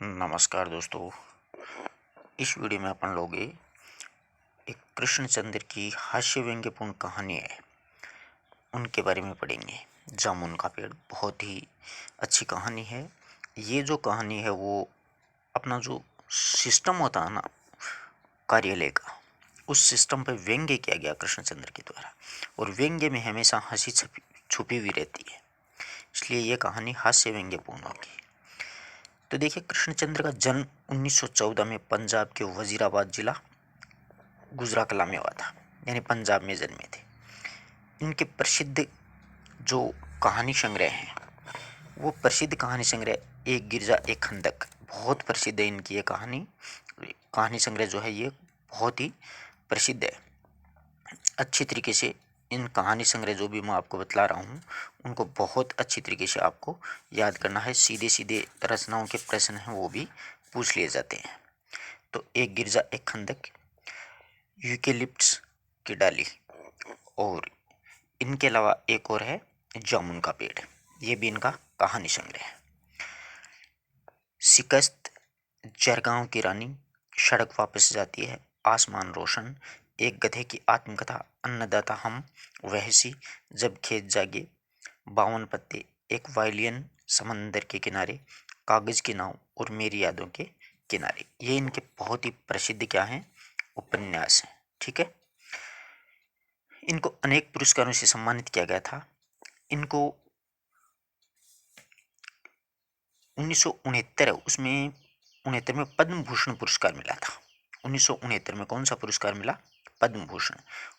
नमस्कार दोस्तों। इस वीडियो में अपन लोग एक कृष्णचंद्र की हास्य व्यंग्यपूर्ण कहानी है उनके बारे में पढ़ेंगे। जामुन का पेड़ बहुत ही अच्छी कहानी है। ये जो कहानी है वो अपना जो सिस्टम होता है ना कार्यालय का, उस सिस्टम पर व्यंग्य किया गया कृष्णचंद्र के द्वारा, और व्यंग्य में हमेशा हंसी छुपी हुई रहती है, इसलिए ये कहानी हास्य व्यंग्यपूर्ण होगी। तो देखिए, कृष्णचंद्र का जन्म 1914 में पंजाब के वजीराबाद जिला गुजरा कला में हुआ था, यानी पंजाब में जन्मे थे। इनके प्रसिद्ध जो कहानी संग्रह हैं, वो प्रसिद्ध कहानी संग्रह एक गिरजा एक खंदक बहुत प्रसिद्ध है। इनकी ये कहानी कहानी संग्रह जो है ये बहुत ही प्रसिद्ध है। अच्छी तरीके से इन कहानी संग्रह जो भी मैं आपको बतला रहा हूँ उनको बहुत अच्छी तरीके से आपको याद करना है। सीधे सीधे रचनाओं के प्रश्न हैं वो भी पूछ लिए जाते हैं। तो एक गिरजा एक खंदक, यूकेलिप्टस की डाली, और इनके अलावा एक और है जामुन का पेड़। ये भी इनका कहानी संग्रह है। शिकस्त जरगांव की रानी, सड़क वापस जाती है, आसमान रोशन, एक गधे की आत्मकथा, अन्नदाता हम, वहसी, जब खेत जागे, 52 पत्ते, एक वायलिन, समंदर के किनारे, कागज की नाव और मेरी यादों के किनारे। ये इनके बहुत ही प्रसिद्ध क्या हैं, उपन्यास हैं। ठीक है। इनको अनेक पुरस्कारों से सम्मानित किया गया था। इनको 1969 उसमें 69 में पद्म भूषण पुरस्कार मिला था। 1969 में कौन सा पुरस्कार मिला? पद्म भूषण।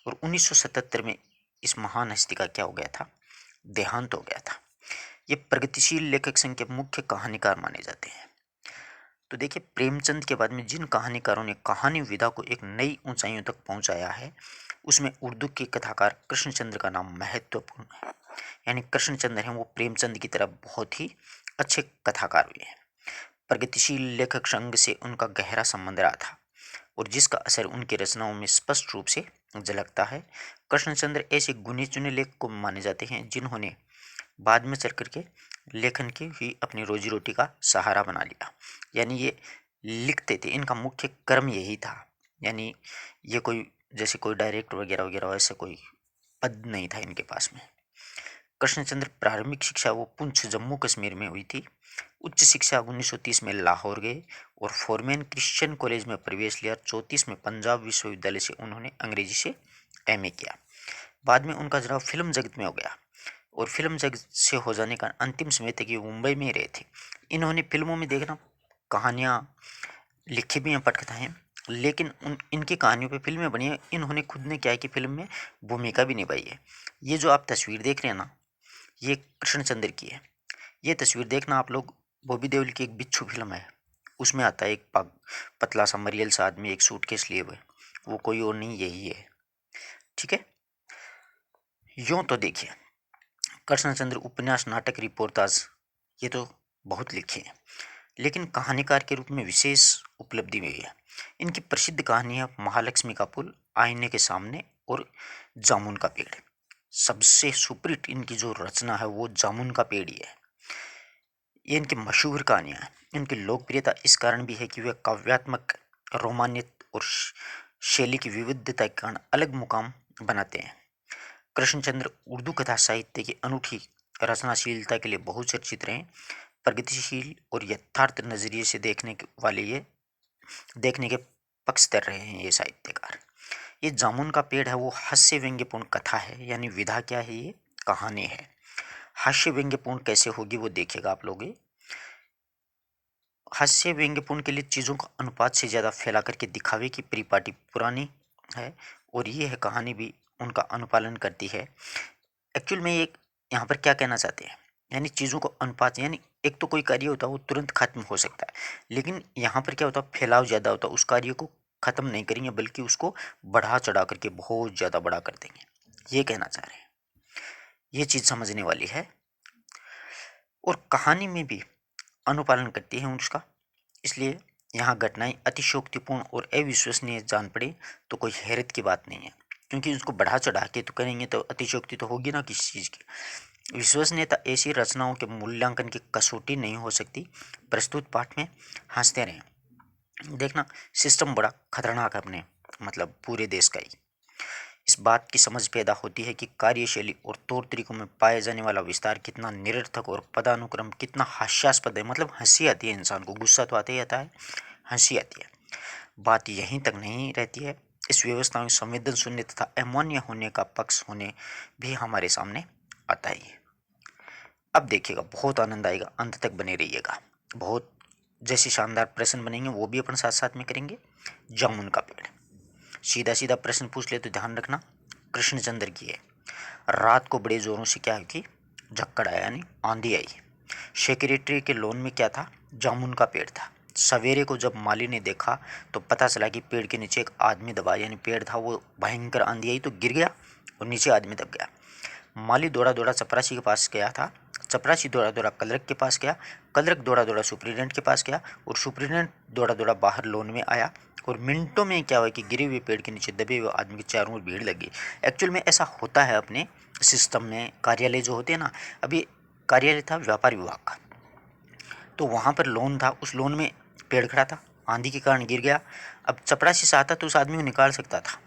और 1977 में इस महान हस्ती का क्या हो गया था? देहांत हो गया था। ये प्रगतिशील लेखक संघ के मुख्य कहानीकार माने जाते हैं। तो देखिए, प्रेमचंद के बाद में जिन कहानीकारों ने कहानी विधा को एक नई ऊंचाइयों तक पहुंचाया है, उसमें उर्दू के कथाकार कृष्णचंद्र का नाम महत्वपूर्ण है। यानी कृष्णचंद्र हैं वो प्रेमचंद की तरह बहुत ही अच्छे कथाकार हुए हैं। प्रगतिशील लेखक संघ से उनका गहरा संबंध रहा था और जिसका असर उनकी रचनाओं में स्पष्ट रूप से झलकता है। कृष्णचंद्र ऐसे गुने चुने लेखक को माने जाते हैं जिन्होंने बाद में चल करके लेखन की ही अपनी रोजी रोटी का सहारा बना लिया। यानी ये लिखते थे, इनका मुख्य कर्म यही था। यानी ये कोई जैसे कोई डायरेक्टर वगैरह वगैरह ऐसा कोई पद नहीं था इनके पास में। कृष्णचंद्र प्रारंभिक शिक्षा वो पुंछ जम्मू कश्मीर में हुई थी। उच्च शिक्षा 1930 में लाहौर गए और फोरमैन क्रिश्चियन कॉलेज में प्रवेश लिया। 34 में पंजाब विश्वविद्यालय से उन्होंने अंग्रेजी से एमए किया। बाद में उनका जुड़ाव फिल्म जगत में हो गया और फिल्म जगत से हो जाने का अंतिम समय तक ये मुंबई में ही रहे थे। इन्होंने फिल्मों में देखना कहानियाँ लिखी भी हैं, पटकथाएं, लेकिन इनकी कहानियों पे फिल्में बनी हैं। इन्होंने खुद ने क्या है कि फिल्म में भूमिका भी निभाई है। ये जो आप तस्वीर देख रहे हैं ना, ये कृष्णचंद्र की है। ये तस्वीर देखना आप लोग, बॉबी देओल की एक बिच्छू फिल्म है, उसमें आता है एक पतला सा मरियल सा आदमी एक सूटकेस लिए हुए, वो कोई और नहीं यही है। ठीक है। यूं तो देखिए, कृष्णचंद्र उपन्यास, नाटक, रिपोर्टाज ये तो बहुत लिखे हैं, लेकिन कहानीकार के रूप में विशेष उपलब्धि हुई है। इनकी प्रसिद्ध कहानियाँ महालक्ष्मी का पुल, आईने के सामने और जामुन का पेड़। सबसे सुपरहिट इनकी जो रचना है वो जामुन का पेड़ ही है। ये इनकी मशहूर कहानियाँ हैं। इनकी लोकप्रियता इस कारण भी है कि वे काव्यात्मक, रोमानित और शैली की विविधता के कारण अलग मुकाम बनाते हैं। कृष्णचंद्र उर्दू कथा साहित्य की अनूठी रचनाशीलता के लिए बहुचर्चित रहे। प्रगतिशील और यथार्थ नजरिए से वाले ये देखने के पक्षधर रहे हैं ये साहित्यकार। ये जामुन का पेड़ है वो हास्य व्यंग्यपूर्ण कथा है, यानी विधा क्या है, ये कहानी है। हास्य व्यंग्यपूर्ण कैसे होगी वो देखिएगा आप लोग। हास्य व्यंग्यपूर्ण के लिए चीज़ों को अनुपात से ज़्यादा फैला करके दिखावे की परिपाटी पुरानी है, और ये है कहानी भी उनका अनुपालन करती है। एक्चुअल में ये यहाँ पर क्या कहना चाहते हैं, यानी चीज़ों को अनुपात, यानी एक तो कोई कार्य होता है वो तुरंत खत्म हो सकता है, लेकिन यहाँ पर क्या होता है, फैलाव ज़्यादा होता है। उस कार्य को खत्म नहीं करेंगे बल्कि उसको बढ़ा चढ़ा करके बहुत ज़्यादा बड़ा कर देंगे, ये कहना चाह रहे हैं। ये चीज़ समझने वाली है। और कहानी में भी अनुपालन करती है उसका, इसलिए यहाँ घटनाएं अतिशयोक्तिपूर्ण और अविश्वसनीय जान पड़े तो कोई हैरत की बात नहीं है, क्योंकि उसको बढ़ा चढ़ा के तो करेंगे तो अतिशयोक्ति तो होगी ना किसी चीज़ की। विश्वसनीयता ऐसी रचनाओं के मूल्यांकन की कसौटी नहीं हो सकती। प्रस्तुत पाठ में हंसते रहें। देखना, सिस्टम बड़ा खतरनाक है अपने मतलब पूरे देश का ही। इस बात की समझ पैदा होती है कि कार्यशैली और तौर तरीकों में पाया जाने वाला विस्तार कितना निरर्थक और पदानुक्रम कितना हास्यास्पद है। मतलब हंसी आती है इंसान को, गुस्सा तो आता ही आता है, हंसी आती है। बात यहीं तक नहीं रहती है, इस व्यवस्था में संवेदन शून्य तथा अमान्य होने का पक्ष होने भी हमारे सामने आता ही है। अब देखिएगा, बहुत आनंद आएगा, अंत तक बने रहिएगा। बहुत जैसे शानदार प्रश्न बनेंगे वो भी अपन साथ साथ में करेंगे। जामुन का पेड़, सीधा सीधा प्रश्न पूछ ले तो ध्यान रखना, कृष्णचंद्र की है। रात को बड़े जोरों से क्या है कि झक्कड़ आया, यानी आंधी आई। सेक्रेटरी के लॉन में क्या था? जामुन का पेड़ था। सवेरे को जब माली ने देखा तो पता चला कि पेड़ के नीचे एक आदमी दबा, यानी पेड़ था वो भयंकर आंधी आई तो गिर गया और नीचे आदमी दब गया। माली दौड़ा दौड़ा चपरासी के पास गया था, चपरासी दौड़ा दौड़ा क्लर्क के पास गया, क्लर्क दौड़ा दौड़ा सुप्रीडेंट के पास गया और सुप्रीडेंट दौड़ा दौड़ा बाहर लोन में आया। और मिनटों में क्या हुआ कि गिरे हुए पेड़ के नीचे दबे हुए आदमी के चारों ओर भीड़ लगी। एक्चुअल में ऐसा होता है अपने सिस्टम में, कार्यालय जो होते हैं ना, अभी कार्यालय था व्यापार विभाग का, तो वहाँ पर लोन था, उस लोन में पेड़ खड़ा था, आंधी के कारण गिर गया। अब चपरासी से आता तो उस आदमी को निकाल सकता था,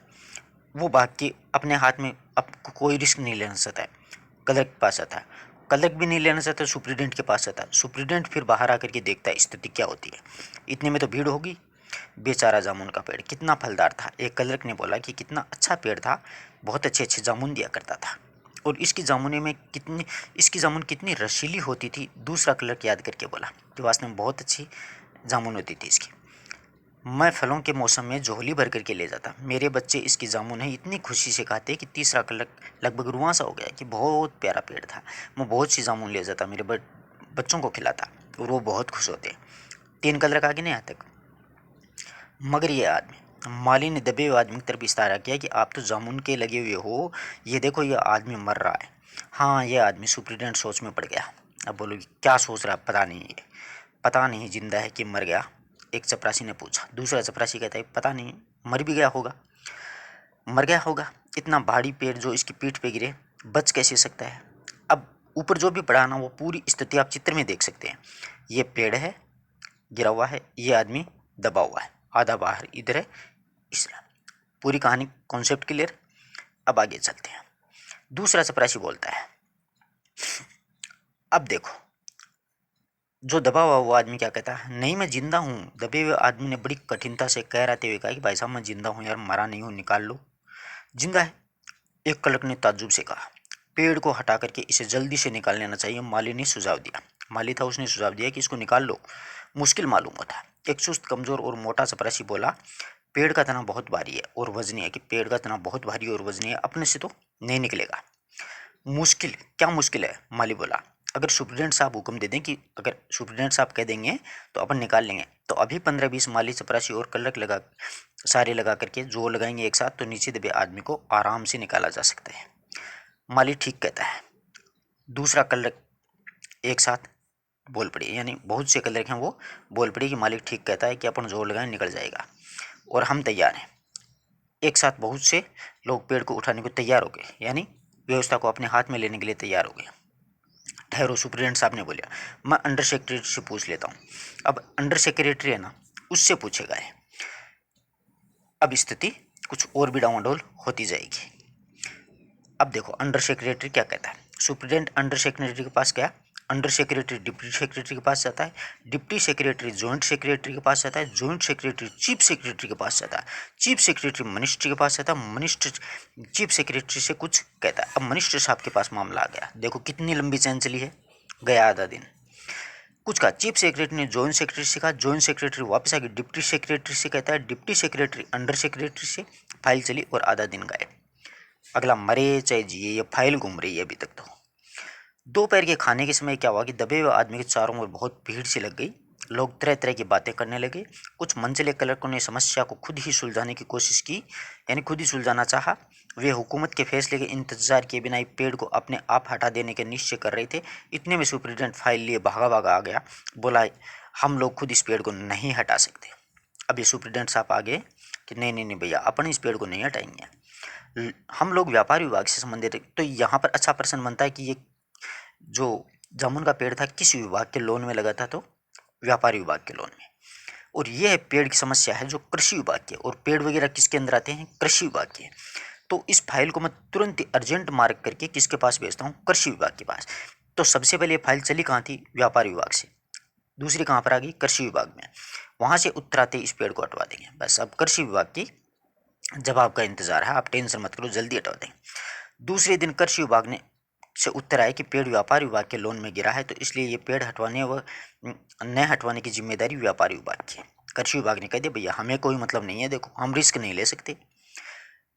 वो भाग के अपने हाथ में, अब कोई रिस्क नहीं लेना चाहता है, क्लर्क के पास आता है, क्लर्क भी नहीं लेना चाहता, सुप्रीडेंट के पास आता है, सुप्रीडेंट फिर बाहर आकर के देखता है स्थिति क्या होती है। इतने में तो भीड़ होगी। बेचारा जामुन का पेड़ कितना फलदार था। एक क्लर्क ने बोला कि कितना अच्छा पेड़ था, बहुत अच्छे अच्छे जामुन दिया करता था, और इसकी जामुन कितनी रसीली होती थी। दूसरा क्लर्क याद करके बोला कि वास्तव में बहुत अच्छी जामुन होती थी इसकी, मैं फलों के मौसम में झोली भर करके ले जाता, मेरे बच्चे इसकी जामुन है इतनी खुशी से खाते कि तीसरा क्लर्क लगभग रुआंसा हो गया कि बहुत प्यारा पेड़ था, मैं बहुत सी जामुन ले जाता, मेरे बच्चों को खिलाता और वो बहुत खुश होते। तीन क्लर्क आगे नहीं यहाँ तक, मगर ये आदमी, माली ने दबे हुए आदमी की तरफ इशारा किया कि आप तो जामुन के लगे हुए हो, ये देखो ये आदमी मर रहा है। हाँ, ये आदमी सुप्रीडेंट सोच में पड़ गया। अब बोलो क्या सोच रहा है, पता नहीं, ये पता नहीं जिंदा है कि मर गया। एक चपरासी ने पूछा, दूसरा चपरासी कहता है पता नहीं, मर भी गया होगा, मर गया होगा, इतना भारी पेड़ जो इसकी पीठ पे गिरे बच कैसे सकता है। अब ऊपर जो भी पड़ा ना वो पूरी स्थिति आप चित्र में देख सकते हैं। ये पेड़ है, गिरा हुआ है, ये आदमी दबा हुआ है, आधा बाहर इधर है, इसलिए पूरी कहानी कॉन्सेप्ट क्लियर। अब आगे चलते हैं। दूसरा चपरासी बोलता है, अब देखो, जो दबा हुआ वो आदमी क्या कहता है, नहीं मैं जिंदा हूँ। दबे हुए आदमी ने बड़ी कठिनता से कहराते हुए कहा कि भाई साहब मैं जिंदा हूँ यार, मरा नहीं हूँ, निकाल लो। जिंदा है? एक क्लर्क ने ताज्जुब से कहा, पेड़ को हटा करके इसे जल्दी से निकाल लेना चाहिए। माली ने सुझाव दिया, माली था, उसने सुझाव दिया कि इसको निकाल लो, मुश्किल मालूम होता है। एक सुस्त कमजोर और मोटा चपरासी बोला, पेड़ का तना बहुत भारी है और वजनी है, कि पेड़ का तना बहुत भारी और वजनी है, अपने से तो नहीं निकलेगा। मुश्किल? क्या मुश्किल है? माली बोला, अगर सुप्रीडेंट साहब हुक्म दे दें कि अगर सुप्रीडेंट साहब कह देंगे तो अपन निकाल लेंगे, तो अभी 15-20 माली चपरासी और क्लर्क लगा, सारे लगा करके जोर लगाएंगे एक साथ, तो नीचे दबे आदमी को आराम से निकाला जा सकता है। माली ठीक कहता है। दूसरा क्लर्क एक साथ बोल पड़े, यानी बहुत से क्लर्क हैं वो बोल पड़े कि मालिक ठीक कहता है कि अपन जोर लगाएं निकल जाएगा और हम तैयार हैं। एक साथ बहुत से लोग पेड़ को उठाने को तैयार हो गए, यानी व्यवस्था को अपने हाथ में लेने के लिए तैयार हो गए। ठहरो, सुप्रीडेंट साहब ने बोला, मैं अंडर सेक्रेटरी से पूछ लेता हूँ। अब अंडर सेक्रेटरी है ना, उससे पूछेगा है। अब स्थिति कुछ और भी डावाडोल होती जाएगी। अब देखो अंडर सेक्रेटरी क्या कहता है। सुप्रीडेंट अंडर सेक्रेटरी के पास गया, अंडर सेक्रेटरी डिप्टी सेक्रेटरी के पास जाता है, डिप्टी सेक्रेटरी जॉइंट सेक्रेटरी के पास जाता है, जॉइंट सेक्रेटरी चीफ सेक्रेटरी के पास जाता है, चीफ सेक्रेटरी मिनिस्ट्री के पास जाता है, मिनिस्टर चीफ सेक्रेटरी से कुछ कहता है। अब मिनिस्टर साहब के पास मामला आ गया। देखो कितनी लंबी चैन चली है, गया आधा दिन। कुछ कहा, चीफ सेक्रेटरी ने जॉइंट सेक्रेटरी से कहा, जॉइंट सेक्रेटरी वापस आ गई डिप्टी सेक्रेटरी से कहता है, डिप्टी सेक्रेटरी अंडर सेक्रेटरी से, फाइल चली और आधा दिन गायब। अगला मरे चाहे जिए, ये फाइल घूम रही है अभी तक। तो दोपहर के खाने के समय क्या हुआ कि दबे हुए आदमी के चारों ओर बहुत भीड़ सी लग गई। लोग तरह तरह की बातें करने लगे। कुछ मंझले क्लर्कों ने समस्या को खुद ही सुलझाने की कोशिश की, यानी खुद ही सुलझाना चाहा। वे हुकूमत के फैसले के इंतजार किए बिना ही पेड़ को अपने आप हटा देने के निश्चय कर रहे थे। इतने में सुप्रीडेंट फाइल लिए भागा भागा आ गया, बोला हम लोग खुद इस पेड़ को नहीं हटा सकते। अब ये सुप्रीडेंट साहब आ गए कि नहीं नहीं नहीं भैया, अपन इस पेड़ को नहीं हटाएंगे, हम लोग व्यापार विभाग से संबंधित। तो यहाँ पर अच्छा प्रश्न बनता है कि ये जो जामुन का पेड़ था किस विभाग के लोन में लगा था, तो व्यापारी विभाग के लोन में। और यह पेड़ की समस्या है जो कृषि विभाग की, और पेड़ वगैरह किसके अंदर आते हैं, कृषि विभाग के। तो इस फाइल को मैं तुरंत ही अर्जेंट मार्क करके किसके पास भेजता हूँ, कृषि विभाग के पास। तो सबसे पहले ये फाइल चली कहाँ थी, व्यापार विभाग से, दूसरी कहाँ पर आ गई, कृषि विभाग में। वहाँ से उत्तर आते इस पेड़ को हटवा देंगे। बस अब कृषि विभाग की जवाब का इंतजार है, आप टेंशन मत करो, जल्दी हटवा देंगे। दूसरे दिन कृषि विभाग ने से उत्तर आया कि पेड़ व्यापार विभाग के लोन में गिरा है, तो इसलिए ये पेड़ हटवाने व न हटवाने की जिम्मेदारी व्यापारी विभाग की है। कृषि विभाग ने कह दिया भैया हमें कोई मतलब नहीं है, देखो हम रिस्क नहीं ले सकते।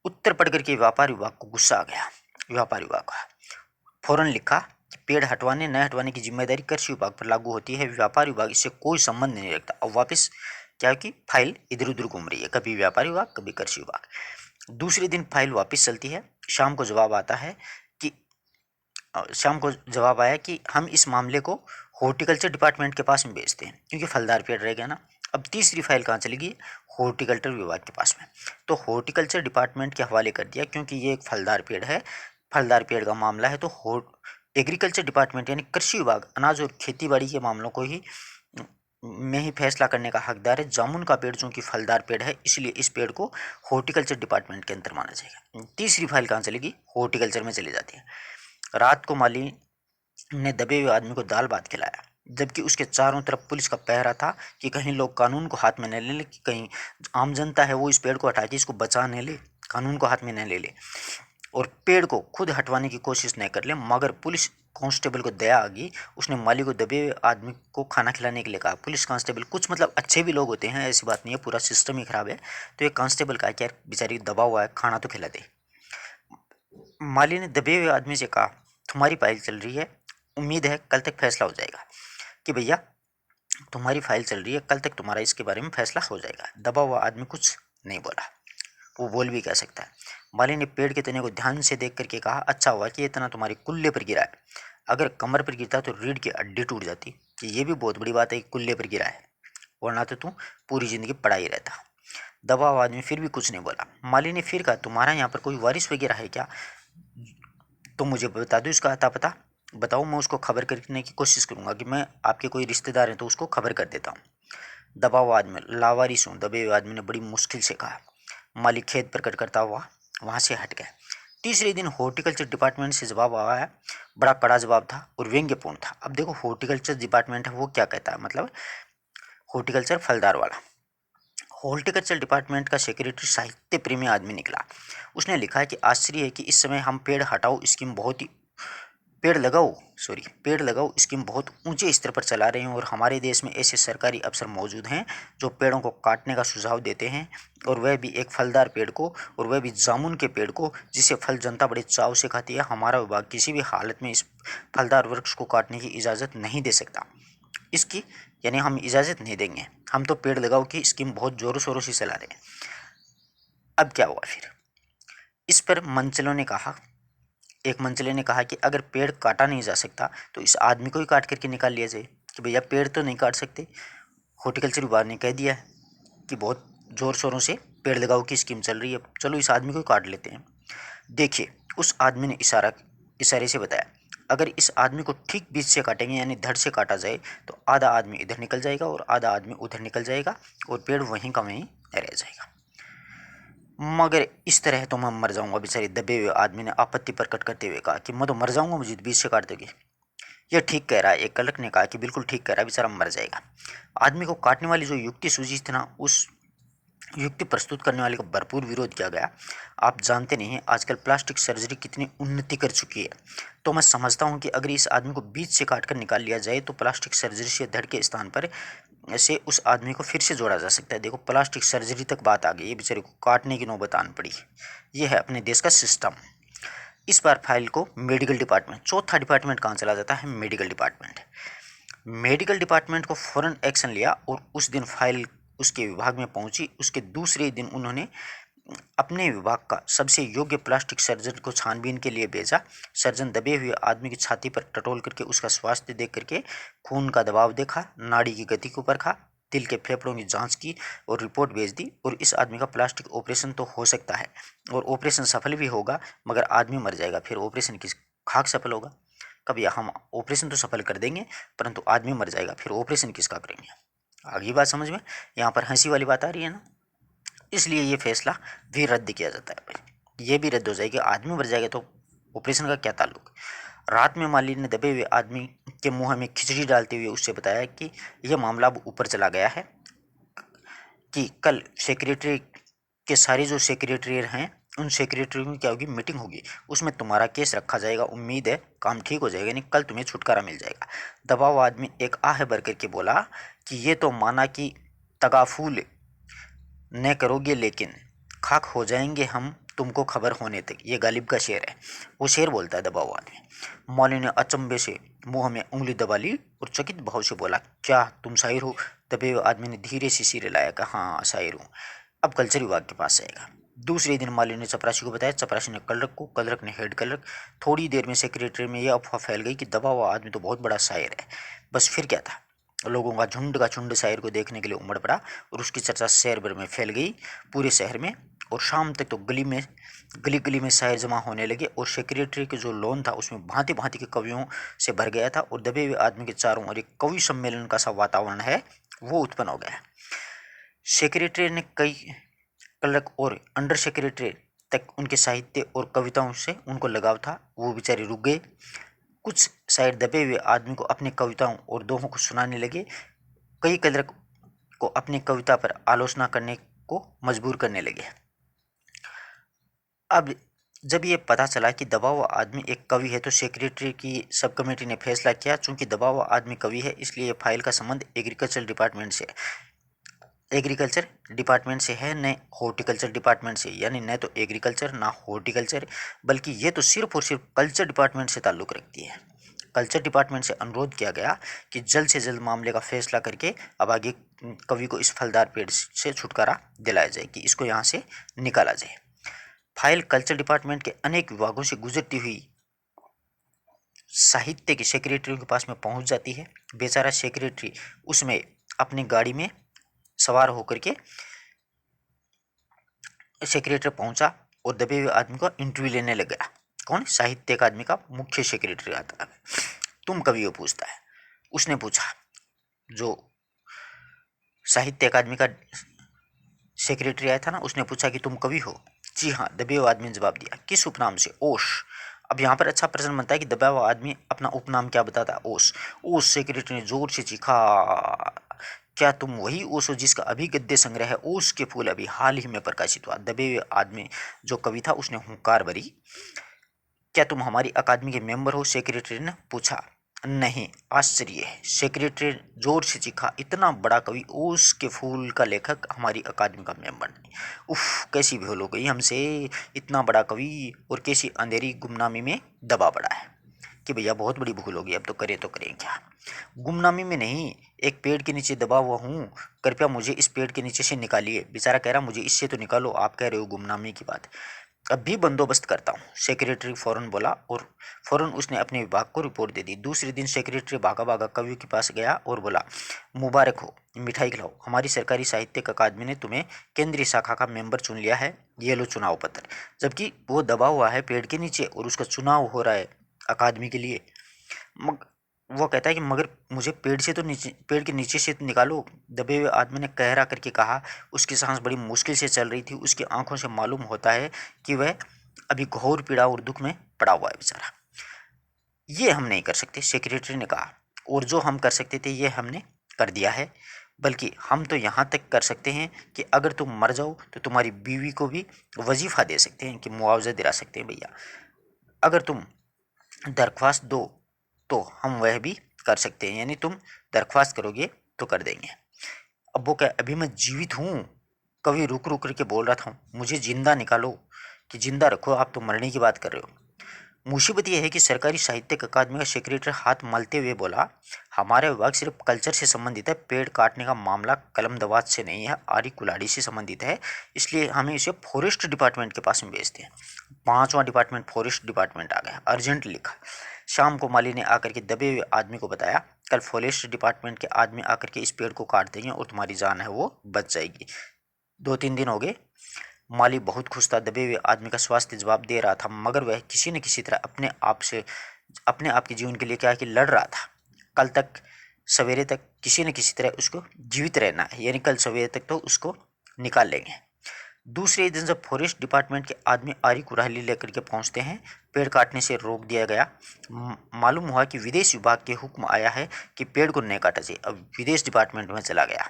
उत्तर पढ़ करके व्यापार विभाग को गुस्सा आ गया। व्यापार विभाग का फौरन लिखा कि पेड़ हटवाने न हटवाने की जिम्मेदारी कृषि विभाग पर लागू होती है, व्यापार विभाग इससे कोई संबंध नहीं रखता। अब वापस क्या कि फाइल इधर उधर घूम रही है, कभी व्यापार विभाग कभी कृषि विभाग। दूसरे दिन फाइल वापस चलती है, शाम को जवाब आता है कि शाम को जवाब आया कि हम इस मामले को हॉर्टिकल्चर डिपार्टमेंट के पास में भेजते हैं, क्योंकि फलदार पेड़ रह गया ना। अब तीसरी फाइल कहाँ चलेगी, हॉर्टिकल्चर विभाग के पास में। तो हॉर्टिकल्चर डिपार्टमेंट के हवाले कर दिया, क्योंकि ये एक फलदार पेड़ है, फलदार पेड़ का मामला है, तो एग्रीकल्चर डिपार्टमेंट यानी कृषि विभाग अनाज और खेती बाड़ी के मामलों को ही में ही फैसला करने का हकदार है। जामुन का पेड़ चूंकि फलदार पेड़ है, इसलिए इस पेड़ को हॉर्टिकल्चर डिपार्टमेंट के अंदर माना जाएगा। तीसरी फाइल कहाँ चलेगी, हॉर्टिकल्चर में चली जाती है। रात को माली ने दबे हुए आदमी को दाल भात खिलाया, जबकि उसके चारों तरफ पुलिस का पहरा था कि कहीं लोग कानून को हाथ में न ले ले, कि कहीं आम जनता है वो इस पेड़ को हटा के इसको बचा न ले, कानून को हाथ में न ले ले और पेड़ को खुद हटवाने की कोशिश न कर ले। मगर पुलिस कांस्टेबल को दया आ गई, उसने माली को दबे हुए आदमी को खाना खिलाने के लिए कहा। पुलिस कांस्टेबल कुछ मतलब अच्छे भी लोग होते हैं, ऐसी बात नहीं है, पूरा सिस्टम ही खराब है। तो ये कांस्टेबल कहा कि यार बेचारी दबा हुआ है, खाना तो खिला दे। माली ने दबे हुए आदमी से कहा तुम्हारी फाइल चल रही है, उम्मीद है कल तक फैसला हो जाएगा। कि भैया तुम्हारी फाइल चल रही है, कल तक तुम्हारा इसके बारे में फैसला हो जाएगा। दबा हुआ आदमी कुछ नहीं बोला, वो बोल भी कह सकता है। माली ने पेड़ के तने को ध्यान से देख करके कहा अच्छा हुआ कि ये तना तुम्हारे कुल्ले पर गिरा है, अगर कमर पर गिरता तो रीढ़ की हड्डी टूट जाती। कि ये भी बहुत बड़ी बात है कि कुल्ले पर गिरा है, वरना तो तू पूरी जिंदगी पड़ा ही रहता। दबा हुआ आदमी फिर भी कुछ नहीं बोला। माली ने फिर कहा तुम्हारा यहाँ पर कोई वारिस वगैरह है क्या, तो मुझे बता दो इसका अता पता, बताओ, मैं उसको खबर करने की कोशिश करूंगा कि मैं आपके कोई रिश्तेदार हैं तो उसको खबर कर देता हूँ। दबा हुआ आदमी लावारिस हूँ, दबे हुए आदमी ने बड़ी मुश्किल से कहा। मालिक खेद प्रकट करता हुआ वहाँ से हट गया। तीसरे दिन हॉर्टिकल्चर डिपार्टमेंट से जवाब आया, बड़ा कड़ा जवाब था और व्यंग्यपूर्ण था। अब देखो हॉर्टिकल्चर डिपार्टमेंट है वो क्या कहता है, मतलब हॉर्टिकल्चर फलदार वाला। हॉर्टिकल्चर डिपार्टमेंट का सेक्रेटरी साहित्य प्रेमी आदमी निकला। उसने लिखा है कि आश्चर्य है कि इस समय हम पेड़ हटाओ स्कीम बहुत ही पेड़ लगाओ स्कीम बहुत ऊंचे स्तर पर चला रहे हैं, और हमारे देश में ऐसे सरकारी अफसर मौजूद हैं जो पेड़ों को काटने का सुझाव देते हैं, और वह भी एक फलदार पेड़ को, और वह भी जामुन के पेड़ को, जिसे फल जनता बड़े चाव से खाती है। हमारा विभाग किसी भी हालत में इस फलदार वृक्ष को काटने की इजाज़त नहीं दे सकता। इसकी यानी हम इजाज़त नहीं देंगे, हम तो पेड़ लगाओ की स्कीम बहुत ज़ोरों शोरों से चला रहे हैं। अब क्या हुआ फिर, इस पर मंचलों ने कहा, एक मंचले ने कहा कि अगर पेड़ काटा नहीं जा सकता तो इस आदमी को ही काट करके निकाल लिया जाए। कि भैया पेड़ तो नहीं काट सकते, हॉर्टिकल्चर विभाग ने कह दिया है कि बहुत ज़ोर शोरों से पेड़ लगाओ की स्कीम चल रही है, चलो इस आदमी को ही काट लेते हैं। देखिए उस आदमी ने इशारे से बताया, अगर इस आदमी को ठीक बीच से काटेंगे यानी धड़ से काटा जाए तो आधा आदमी इधर निकल जाएगा और आधा आदमी उधर निकल जाएगा और पेड़ वहीं का वहीं रह जाएगा। मगर इस तरह तो मैं मर जाऊंगा, बेचारे दबे हुए आदमी ने आपत्ति प्रकट करते हुए कहा कि मैं तो मर जाऊंगा, मुझे बीच से काट दोगे। यह ठीक कह रहा है, एक कलक ने कहा कि बिल्कुल ठीक कह रहा है, बेचारा मर जाएगा। आदमी को काटने वाली जो युक्ति सूझी थी ना, उस युक्ति प्रस्तुत करने वाले का भरपूर विरोध किया गया। आप जानते नहीं हैं आजकल प्लास्टिक सर्जरी कितनी उन्नति कर चुकी है, तो मैं समझता हूँ कि अगर इस आदमी को बीच से काट कर निकाल लिया जाए तो प्लास्टिक सर्जरी से धड़ के स्थान पर ऐसे उस आदमी को फिर से जोड़ा जा सकता है। देखो प्लास्टिक सर्जरी तक बात आ गई, ये बेचारे को काटने की नौबत आन पड़ी। ये है अपने देश का सिस्टम। इस बार फाइल को मेडिकल डिपार्टमेंट, चौथा डिपार्टमेंट कहाँ चला जाता है, मेडिकल डिपार्टमेंट। मेडिकल डिपार्टमेंट को फौरन एक्शन लिया और उस दिन फाइल उसके विभाग में पहुंची। उसके दूसरे दिन उन्होंने अपने विभाग का सबसे योग्य प्लास्टिक सर्जन को छानबीन के लिए भेजा। सर्जन दबे हुए आदमी की छाती पर टटोल करके उसका स्वास्थ्य देख करके खून का दबाव देखा, नाड़ी की गति को परखा, दिल के फेफड़ों की जांच की और रिपोर्ट भेज दी। और इस आदमी का प्लास्टिक ऑपरेशन तो हो सकता है और ऑपरेशन सफल भी होगा, मगर आदमी मर जाएगा, फिर ऑपरेशन की खाक सफल होगा। कभी हम ऑपरेशन तो सफल कर देंगे परंतु आदमी मर जाएगा, फिर ऑपरेशन किसका करेंगे। आगे बात समझ में, यहाँ पर हंसी वाली बात आ रही है ना। इसलिए ये फैसला भी रद्द किया जाता है भाई, ये भी रद्द हो जाएगी। आदमी मर जाएगा तो ऑपरेशन का क्या ताल्लुक। रात में माली ने दबे हुए आदमी के मुंह में खिचड़ी डालते हुए उससे बताया कि यह मामला अब ऊपर चला गया है, कि कल सेक्रेटरी के सारे जो सेक्रेटरी हैं उन सेक्रेटरी में क्या होगी, मीटिंग होगी, उसमें तुम्हारा केस रखा जाएगा, उम्मीद है काम ठीक हो जाएगा, नहीं कल तुम्हें छुटकारा मिल जाएगा। दबा हुआ आदमी एक आह भर करके बोला कि ये तो माना कि तगाफूल न करोगे लेकिन खाक हो जाएंगे हम तुमको खबर होने तक। ये गालिब का शेर है, वो शेर बोलता है दबा हुआ आदमी। मौली ने अचंभे से मुंह में उंगली दबा ली और चकित भाव से बोला, क्या तुम शायर हो। दबे हुए आदमी ने धीरे से सिर हिलाया, कहा हाँ शायर हूँ, अब कल्चर विभाग के पास जाएगा। दूसरे दिन माली ने चपरासी को बताया, चपरासी ने कलरक को, कलरक ने हेड कलरक। थोड़ी देर में सेक्रेटरी में यह अफवाह फैल गई कि दबा हुआ आदमी तो बहुत बड़ा शायर है। बस फिर क्या था, लोगों का झुंड शायर को देखने के लिए उमड़ पड़ा और उसकी चर्चा शहर भर में फैल गई, पूरे शहर में। और शाम तक तो गली गली में शायर जमा होने लगे और सेक्रेटरी के जो लॉन था उसमें भांति भांति के कवियों से भर गया था और दबे हुए आदमी के चारों ओर एक कवि सम्मेलन का सा वातावरण है वो उत्पन्न हो गया। सेक्रेटरी ने कई क्लर्क और अंडर सेक्रेटरी तक उनके साहित्य और कविताओं से उनको लगाव था, वो बेचारे रुक गए। कुछ शायर दबे हुए आदमी को अपनी कविताओं और दोहों को सुनाने लगे, कई क्लर्क को अपनी कविता पर आलोचना करने को मजबूर करने लगे। अब जब ये पता चला कि दबा हुआ आदमी एक कवि है तो सेक्रेटरी की सब कमेटी ने फैसला किया, चूंकि दबा हुआ आदमी कवि है इसलिए फाइल का संबंध एग्रीकल्चर डिपार्टमेंट से है, न हॉर्टिकल्चर डिपार्टमेंट से। यानी न तो एग्रीकल्चर ना हॉर्टिकल्चर, बल्कि ये तो सिर्फ और सिर्फ कल्चर डिपार्टमेंट से ताल्लुक़ रखती है। कल्चर डिपार्टमेंट से अनुरोध किया गया कि जल्द से जल्द मामले का फैसला करके अब आगे कवि को इस फलदार पेड़ से छुटकारा दिलाया जाए, कि इसको यहाँ से निकाला जाए। फाइल कल्चर डिपार्टमेंट के अनेक विभागों से गुजरती हुई साहित्य के सेक्रेटरी के पास में पहुंच जाती है। बेचारा सेक्रेटरी उसमें अपनी गाड़ी में सवार होकर के सेक्रेटरी पहुंचा और दबे हुए आदमी का इंटरव्यू लेने लग गया। कौन? साहित्य अकादमी का मुख्य सेक्रेटरी आता है। तुम कवि हो, पूछता है। उसने पूछा, जो साहित्य अकादमी का सेक्रेटरी आया था ना, उसने पूछा कि तुम कवि हो। जी हाँ, दबे हुए आदमी ने जवाब दिया। किस उपनाम से? ओश। अब यहाँ पर अच्छा प्रश्न बनता है कि दबा हुआ आदमी अपना उपनाम क्या बताता है? ओश। ओश। सेक्रेटरी ने जोर से चीखा, क्या तुम वही ओश हो जिसका अभी गद्य संग्रह है ओश के फूल अभी हाल ही में प्रकाशित हुआ? दबे हुए आदमी जो कवि था उसने हुंकार भरी, क्या तुम हमारी अकादमी के मेंबर हो? सेक्रेटरी ने पूछा। नहीं, आश्चर्य है। सेक्रेटरी जोर से चीखा, इतना बड़ा कवि ओस के फूल का लेखक हमारी अकादमी का मेंबर नहीं। उफ, कैसी भूल हो गई हमसे। इतना बड़ा कवि और कैसी अंधेरी गुमनामी में दबा पड़ा है कि भैया बहुत बड़ी भूल होगी, अब तो करें क्या। गुमनामी में नहीं, एक पेड़ के नीचे दबा हुआ हूँ, कृपया मुझे इस पेड़ के नीचे से निकालिए। बेचारा कह रहा, मुझे इससे तो निकालो, आप कह रहे हो गुमनामी की बात। अब भी बंदोबस्त करता हूँ, सेक्रेटरी फौरन बोला और फौरन उसने अपने विभाग को रिपोर्ट दे दी। दूसरे दिन सेक्रेटरी भागा भागा कवि के पास गया और बोला, मुबारक हो, मिठाई खिलाओ, हमारी सरकारी साहित्यिक अकादमी ने तुम्हें केंद्रीय शाखा का मेंबर चुन लिया है, ये लो चुनाव पत्र। जबकि वो दबा हुआ है पेड़ के नीचे और उसका चुनाव हो रहा है अकादमी के लिए। वो कहता है कि मगर मुझे पेड़ के नीचे से तो निकालो। दबे हुए आदमी ने कहरा करके कहा। उसकी सांस बड़ी मुश्किल से चल रही थी, उसकी आंखों से मालूम होता है कि वह अभी घोर पीड़ा और दुख में पड़ा हुआ है बेचारा। ये हम नहीं कर सकते, सेक्रेटरी ने कहा, और जो हम कर सकते थे ये हमने कर दिया है। बल्कि हम तो यहाँ तक कर सकते हैं कि अगर तुम मर जाओ तो तुम्हारी बीवी को भी वजीफा दे सकते हैं, कि मुआवजा दिला सकते हैं भैया। अगर तुम दरख्वास्त दो तो हम वह भी कर सकते हैं, यानी तुम दरख्वास्त करोगे तो कर देंगे। अब वो क्या, अभी मैं जीवित हूँ? कवि रुक रुक करके बोल रहा था, मुझे जिंदा निकालो, कि जिंदा रखो, आप तो मरने की बात कर रहे हो। मुसीबत यह है कि सरकारी साहित्यिक अकादमी का सेक्रेटरी हाथ मलते हुए बोला, हमारा विभाग सिर्फ कल्चर से संबंधित है, पेड़ काटने का मामला कलम दवात से नहीं है, आरी कुल्हाड़ी से संबंधित है, इसलिए हमें इसे फॉरेस्ट डिपार्टमेंट के पास में भेजते हैं। पांचवा डिपार्टमेंट फॉरेस्ट डिपार्टमेंट आ गया, अर्जेंट लिखा। शाम को माली ने आकर के दबे हुए आदमी को बताया, कल फॉरेस्ट डिपार्टमेंट के आदमी आकर के इस पेड़ को काट देंगे और तुम्हारी जान है वो बच जाएगी। 2-3 दिन हो गए। माली बहुत खुश था, दबे हुए आदमी का स्वास्थ्य जवाब दे रहा था, मगर वह किसी न किसी तरह अपने आप से अपने आप के जीवन के लिए क्या है कि लड़ रहा था। कल तक सवेरे तक किसी न किसी तरह उसको जीवित रहना है, यानी कल सवेरे तक तो उसको निकाल लेंगे। दूसरे दिन जब फॉरेस्ट डिपार्टमेंट के आदमी आरी कुराली लेकर के पहुंचते हैं, पेड़ काटने से रोक दिया गया। मालूम हुआ कि विदेश विभाग के हुक्म आया है कि पेड़ को नहीं काटा चाहिए। अब विदेश डिपार्टमेंट में चला गया।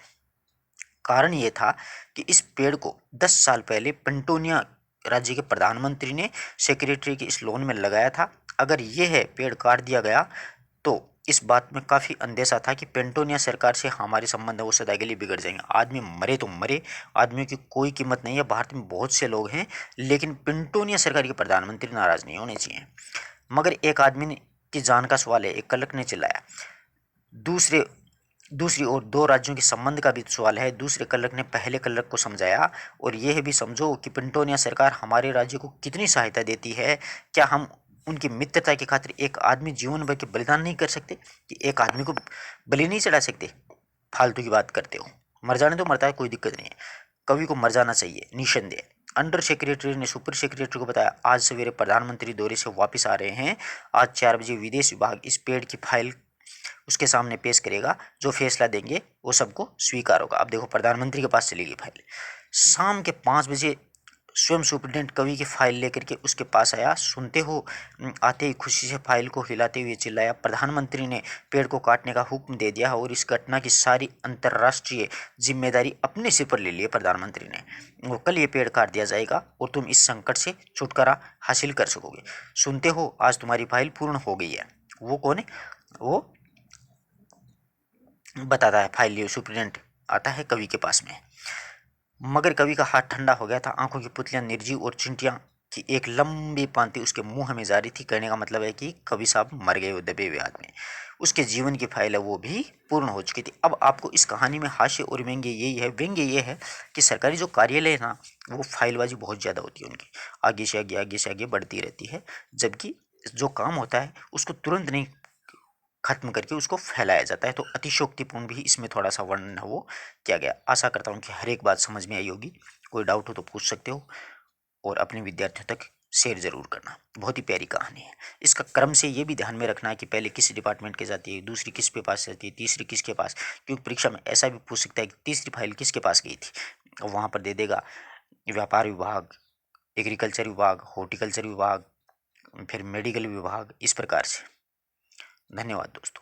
कारण ये था कि इस पेड़ को 10 साल पहले पेंटोनिया राज्य के प्रधानमंत्री ने सेक्रेटरी के इस लोन में लगाया था। अगर यह है पेड़ काट दिया गया तो इस बात में काफ़ी अंदेशा था कि पेंटोनिया सरकार से हमारे संबंध है वो सदा के लिए बिगड़ जाएंगे। आदमी मरे तो मरे, आदमियों की कोई कीमत नहीं है। भारत में बहुत से लोग हैं, लेकिन पेंटोनिया सरकार के प्रधानमंत्री नाराज नहीं होने चाहिए। मगर एक आदमी ने की जान का सवाल है, एक क्लर्क ने चिल्लाया। दूसरे दूसरी ओर दो राज्यों के संबंध का भी सवाल है। दूसरे क्लर्क ने पहले क्लर्क को समझाया, और यह भी समझो कि पेंटोनिया सरकार हमारे राज्य को कितनी सहायता देती है। क्या हम उनकी मित्रता की खातिर एक आदमी जीवन भर के बलिदान नहीं कर सकते? कि एक आदमी को बलि नहीं चढ़ा सकते? फालतू की बात करते हो। मर जाने तो मरता है, कोई दिक्कत नहीं है। कवि को मर जाना चाहिए निसंदेह। अंडर सेक्रेटरी ने सुपर सेक्रेटरी को बताया, आज सवेरे प्रधानमंत्री दौरे से वापस आ रहे हैं। आज 4 बजे विदेश विभाग इस पेड़ की फाइल उसके सामने पेश करेगा। जो फैसला देंगे वो सबको स्वीकार होगा। अब देखो, प्रधानमंत्री के पास चली गई फाइल। शाम के 5 बजे स्वयं सुप्रीटेंडेंट कवि की फाइल लेकर के उसके पास आया। सुनते हो, आते ही खुशी से फाइल को हिलाते हुए चिल्लाया, प्रधानमंत्री ने पेड़ को काटने का हुक्म दे दिया और इस घटना की सारी अंतर्राष्ट्रीय जिम्मेदारी अपने सिर पर ले ली है प्रधानमंत्री ने। वो कल ये पेड़ काट दिया जाएगा और तुम इस संकट से छुटकारा हासिल कर सकोगे। सुनते हो, आज तुम्हारी फाइल पूर्ण हो गई है। वो कौन है? वो बताता है, फाइल लिए सुप्रीटेंडेंट आता है कवि के पास में। मगर कवि का हाथ ठंडा हो गया था। आंखों की पुतलियां निर्जीव और चिंटियां की एक लंबी पांति उसके मुंह में जारी थी। कहने का मतलब है कि कवि साहब मर गए, वो दबे हुए आदमी। उसके जीवन की फाइल है वो भी पूर्ण हो चुकी थी। अब आपको इस कहानी में हास्य और व्यंग्य यही है, व्यंग्य ये है कि सरकारी जो कार्यालय है ना, वो फाइलबाजी बहुत ज़्यादा होती है उनकी, आगे से आगे बढ़ती रहती है। जबकि जो काम होता है उसको तुरंत नहीं खत्म करके उसको फैलाया जाता है। तो अतिशयोक्तिपूर्ण भी इसमें थोड़ा सा वर्णन है वो किया गया। आशा करता हूँ कि हर एक बात समझ में आई होगी। कोई डाउट हो तो पूछ सकते हो, और अपने विद्यार्थियों तक शेयर जरूर करना। बहुत ही प्यारी कहानी है। इसका क्रम से ये भी ध्यान में रखना है कि पहले किस डिपार्टमेंट के जाती है, दूसरी किस पे पास जाती है, तीसरी किसके पास। क्योंकि परीक्षा में ऐसा भी पूछ सकता है कि तीसरी फाइल किसके पास गई थी। और वहाँ पर दे देगा व्यापार विभाग, एग्रीकल्चर विभाग, हॉर्टिकल्चर विभाग, फिर मेडिकल विभाग, इस प्रकार से। धन्यवाद दोस्तों।